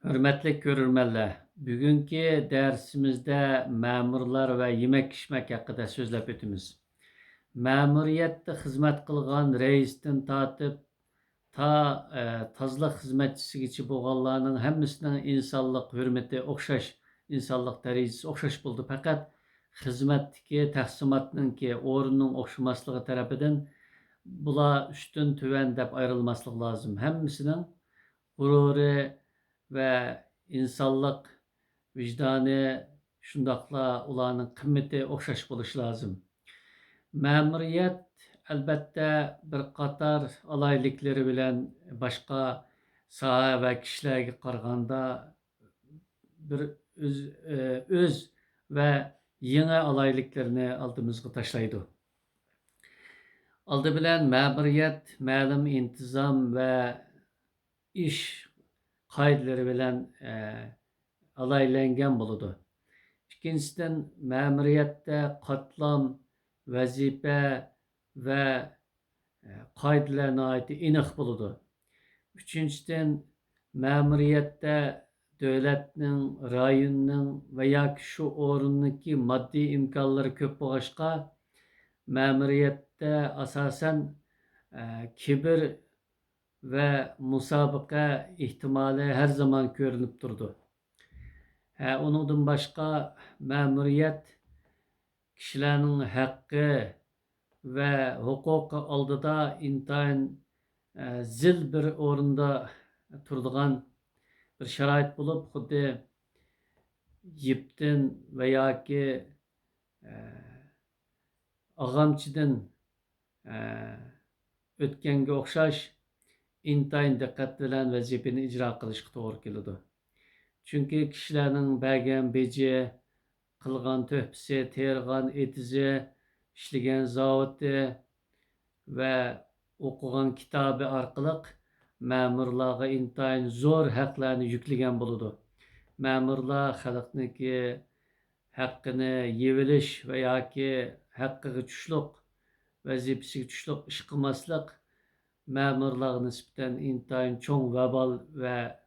Hürmetli görürmenler, bugünkü dersimizde memurlar ve yemek pişmek hakkında sözlep ötümüz. Memuriyette hizmet kılgan reistin tatip ta tazlık hizmetçisi boğallarının hemmisinin insanlık hürmeti okşaş, insanlık derecesi okşaş buldu. Fakat hizmetteki tahsimatınınki orunun okşamaslığı tarafından bula üstün tüven dep ayrılmaslık lazım. Hemmisinin gururu ve insanlık vicdanı şundakla ulanın kıymeti okşaş buluş lazım. Memuriyet elbette bir qatar alaylıkları bilen başka saha ve kişilerge qaraganda bir öz ve yeni alaylıklarını aldığımızga taşlaydı. Aldı bilen memuriyet, ma'lum intizam ve iş kayıtları bilen alaylangan buludu. İkincisinden memuriyette katlam, vazife ve kayıtlarına ait iniq buludu. Üçüncüden memuriyette devletinin, rayonun veya şu orundaki maddi imkanları köp boğaşka memuriyette asasen kibir ve musabaka ihtimali her zaman görünüp durdu. Onundan başka memuriyet kişilerin hakkı ve hukuk aldıda intayin zil bir orunda turduğun bir şerait bulup xuddi yiptin veya ki ağamçıdan ötkenge okşaş intayin dikkat bilen vazifeni icra kılışık doğru kelidi. Çünkü kişilerin belgen beci, kılgan töhpisi, tergan etizi, işlegen zavodi ve okugan kitabı arkalık memurlarga intayin zor haklarını yüklegen buludu. Memurlar halkniki hakkını yeviliş veya ki hakkıgı tüşlük, vazifesi tüşlük iş kılmaslık memurlarga nispeten intayin çoğun vebal ve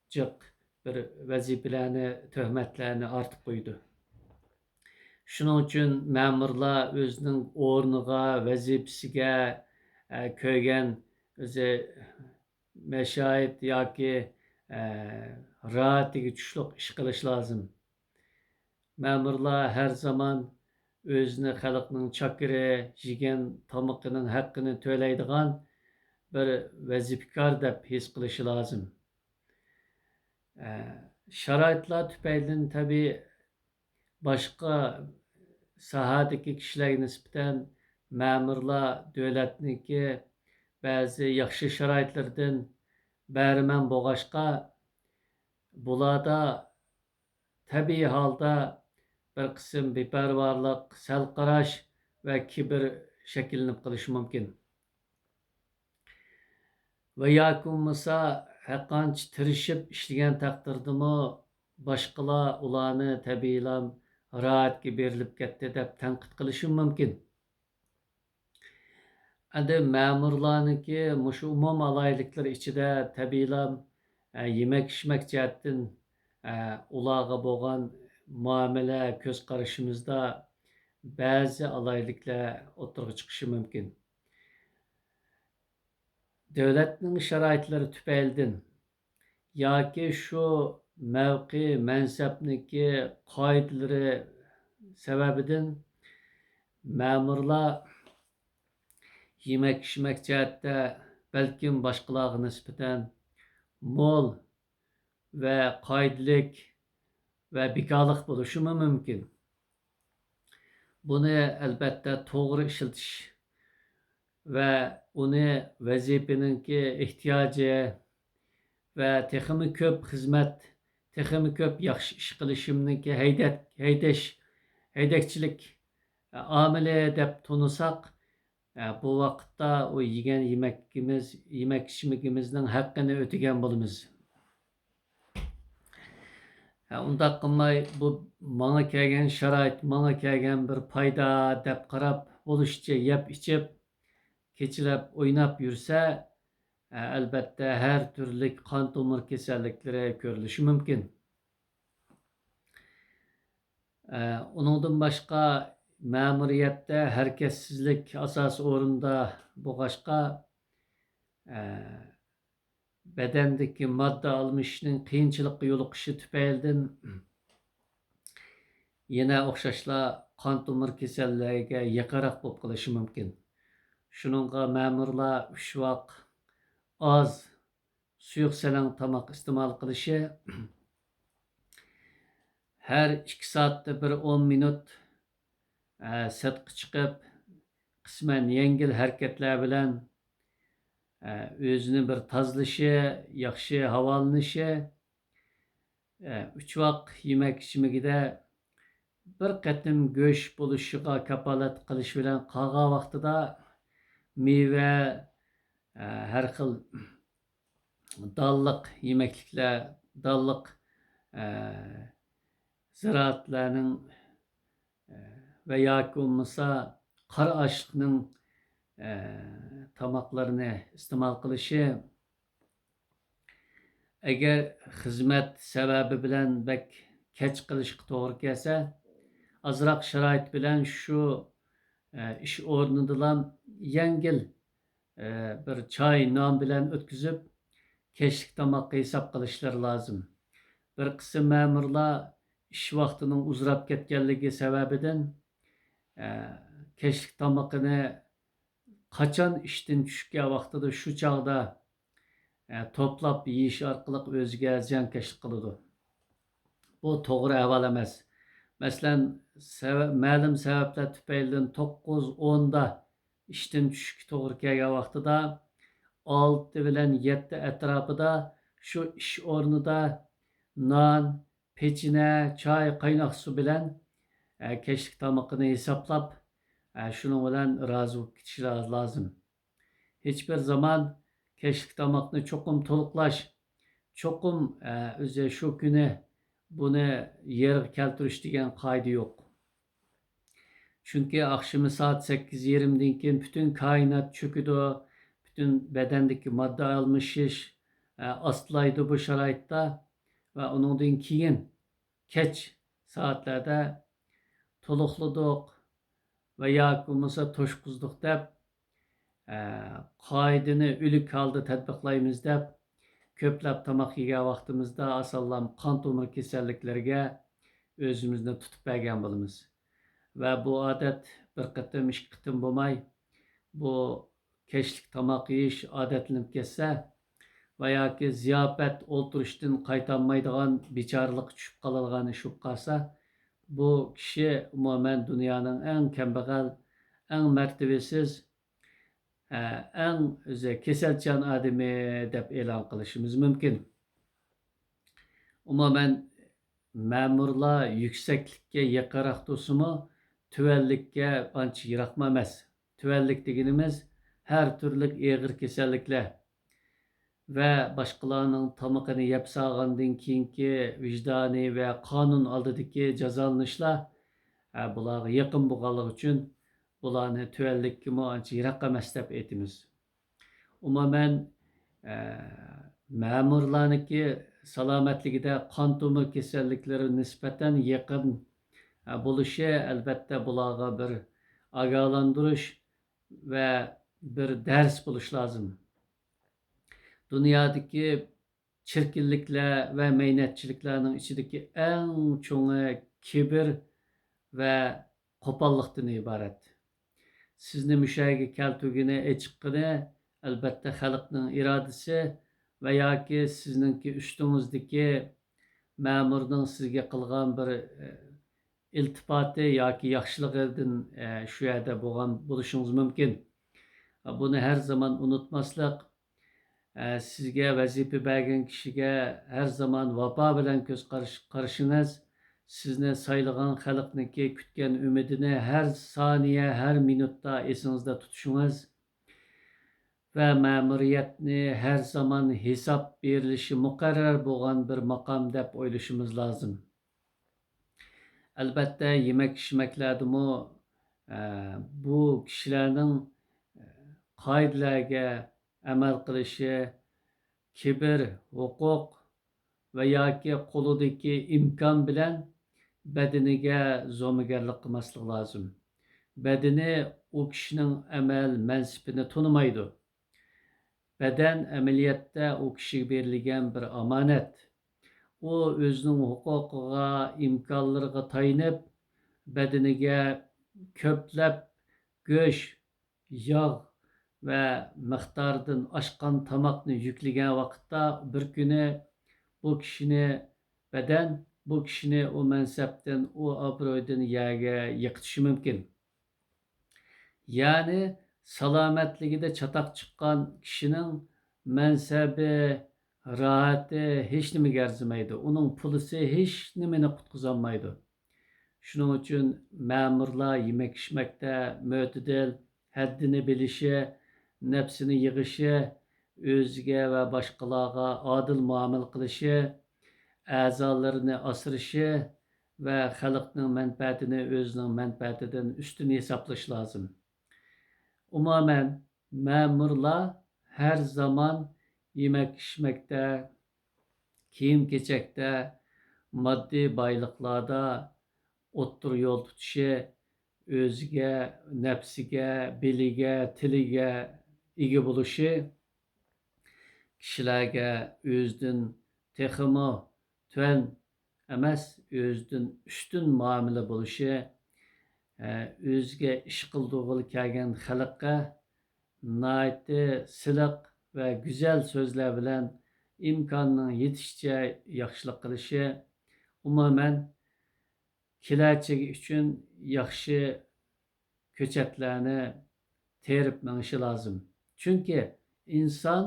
cık bir vazifelerini, töhmetlerini artıp koydu. Şunun için memurlar özünün ornuğa, vazifesiga köygen özü meşahit yoki rahatigi tüşlük iş kılış lazım. Memurlar her zaman özünü halkının çakırı, jigen tamıkının hakkını töyleydigan bir vazifekar dep his kılışı lazım. Şaraitlar tüpeydin tabi başka sahadaki kişilerge nispeten memurlar devletniki bazı yaxşı şaraitlerden berimen boğaşka bulada tabi halda bir kısım bipervarlık, sel qaraş ve kibir şekillenip kılışı mümkün. Ve yakunmasa haqqanç tirişip işleyen takdirdimi başkalar ulanı tabiilam rahatga berilip ketdi deb tanqid qilishim mumkin. Endi memurlarniki mushu umum alayliklar ichida tabiilam yemek içmek jihatdan ularga bo'lgan muomala ko'z qarashimizda ba'zi alayliklar o'tirg'a chiqishi mumkin. Devletning sharoitlari tufaylidan yoki shu mavqe mansabniki qoidalari sababidan memurlar yemek içmek jihatda balkim boshqalarga nisbatan mo'l ve qoidalik ve bekorlik bo'lishi mumkin. Buni albatta to'g'ri ishiltish ve onu vazifeninki ihtiyacı ve texmi köp hizmet, texmi köp yaxshi ish qilishimniki haydakchilik amili deb tunusak bu vaqtda o yegan yemek içmegimizning haqqini o'tagan bo'lamiz. Undaq qilmay bu manga kelgan sharoit, manga kelgan bir payda deb qarab bo'lishcha yeb ichib kechilab o'ynab yursa Elbette her türlü kan tomur kasallikleri görülüşü mümkün. Onundan başka memuriyette herkessizlik asas orunda boğaşka bedendeki madde almışının kıyınçılıkla yoluqışı tüpeyildin yine okşaşla kan tomur kasalligiga yaqinroq bo'lib qolishi mumkin. Shuningga ma'murlar 3 vaqt az suyuq salang tomoq iste'mol qilishi, her 2 soatda bir 10 minut sirtqa chiqib, qisman yengil harakatlar bilan o'zini bir tozalashi, yaxshi havolanishi, 3 vaqt yemak ichimligida bir qatim go'sht bo'lishiga kafolat qilish bilan qolgan vaqtida meva, har xil dalliq yemekliklar, dalliq ziraatlarning ve yoki bo'lmasa qora oshliqning tomoqlarini iste'mol qilishi, agar xizmat sababi bilan bak kech qilishga to'g'ri kelsa, azroq sharoit bilan shu ish o'rnidan yengil bir choy non bilan o'tkazib kechlik tomoqqa hisob qilishlari lozim. Bir qism ma'murlar ish vaqtining uzrab ketganligi sababidan kechlik tomoqini qachon ishdan tushgan vaqtida shu chog'da to'plab yeyish orqali o'ziga ziyonkashlik qiladi. Bu to'g'ri ahvol emas. Masalan, ma'lum sabablar tufaylidan 9-10da ishdan tushishga to'g'ri kelgan vaqtida 6 bilan 7 atrofida shu ish o'rnida non, pechine, choy, qaynoq suv bilan kechlik tomoqini hisoblab, shuning bilan rozi bo'lib ketishlar lozim. Hech bir zaman kechlik tomoqni cho'qim to'liqlash, cho'qim o'zi shu kuni buni yerga keltirish degan qoida yo'q. Chunki akşamı saat 8:20'dan keyin bütün kainat çöküdü, bütün bedendeki madde almışış astlaydı bu şaraytta ve onundan keyin keç saatlerde toluqladık ve yoki bo'lmasa to'shqizdik deb qoidani o'lik holda tatbiqlaymiz deb ko'plab tomoq yegan vaqtimizda asallam qon tomir kasalliklariga o'zimizni tutib bergan bo'lamiz. Ve bu adet bir qatim, 2 qatim bo'lmay, bu kechlik tomoq yeyish odatlanib ketsa va yoki ziyofat o'ltirishdan qaytolmaydigan bechoralikqa tushib qoladigan ish bo'lib qolsa, bu kishi umuman dunyoning eng kambag'al, eng martabasiz, eng o'zi kasalchan odami deb e'lon qilishimiz mumkin. Umuman ma'murlar yuksaklikka yaqinroq tursinmi, tüvellikке ancha yiroqma emas. Tüvellik deganimiz her türlü ağır kasalliklar ve başkalarının tomoqini yeb solgandan keyingi vijdoniy ve qonun oldidagi jazolanishlar bularga yaqin bo'lganligi uchun bularni tüvellikka ancha yiroq emas deb aytamiz. Umuman ma'murlarniki salomatligida qon tomir kasalliklari nisbatan yaqin buluşu elbette bularga bir agalandırış ve bir ders buluş lazım. Dünyadaki çirkinlikler ve meynetçiliklerin içindeki en çoğu kibir ve kopallıktan ibaret. Sizni müşahede keltügüne eçikkine elbette halkının iradesi veya ki sizinki üstünüzdeki memurun sizge kılgan bir iltifati yoki yaxshiligidan shu yerda bo'lgan bo'lishingiz mumkin. Buni her zaman unutmaslik, sizga vazifa bergan kishiga her zaman vafo bilan ko'z qarashingiz, sizni saylagan xalqniki kutgan umidini her saniye, her minutda esingizda tutishingiz ve ma'muriyatni her zaman hisob berilishi muqarrar bo'lgan bir maqom deb o'ylashimiz lozim. Elbette yemek içmeklerdimi bu kişilerin kaidelerge, amal qilishi, kibr, huquq va yoki qo'lidagi imkon bilan badaniga zo'migarlik qilmaslik lozim. Badani u kishining amal mansibini tonimaydi. Badan amaliyotda u kishiga berilgan bir omonat. U o'zining huquqiga, imkonlariga tayanib, badaniga ko'plab go'sht, yog' va miqdoridan oshgan tomoqni yuklagan vaqtda bir kuni bu kishini badan bu kishini u mansabdan, u obro'dan yerga yiqitishi mumkin. Ya'ni salomatligida chatoq chiqqan kishining mansabi, rohati hech nimaga arzimaydi. Uning pulisi hech nimani qutqizolmaydi. Shuning uchun ma'murlar yemak-ichmakda mo'tadil, haddini bilishi, nafsini yig'ishi, o'ziga va boshqalarga odil muomala qilishi, a'zolarini asrashi va xalqning manfaatini o'zining manfaatidan ustun hisoblash lozim. Umuman ma'murlar har zaman yemak-ichmakda, kiyim-kechakda, moddiy boyliqlarda o'ttir yo'l tutishi, o'ziga, nafsiga, biliga, tiliga ega bo'lishi, kishilarga o'zidan texmo tuan emas, o'zidan ustun muomala bo'lishi, o'ziga ish qildirg'ili kelgan xalqqa nihoyatda siliq va go'zal so'zlar bilan imkonning yetishicha yaxshilik qilishi, umuman kelajagi uchun yaxshi ko'chatlarni terib minishi lozim. Chunki inson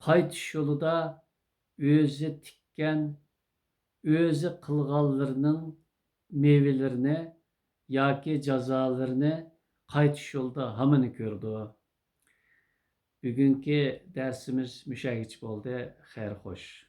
qaytish yo'lida o'zi tikkan, o'zi qilganlarining mevalarini yoki jazolarini qaytish yo'lida hamını ko'rdi. Bugungi darsimiz mushagicha bo'ldi. Xayr xo'sh.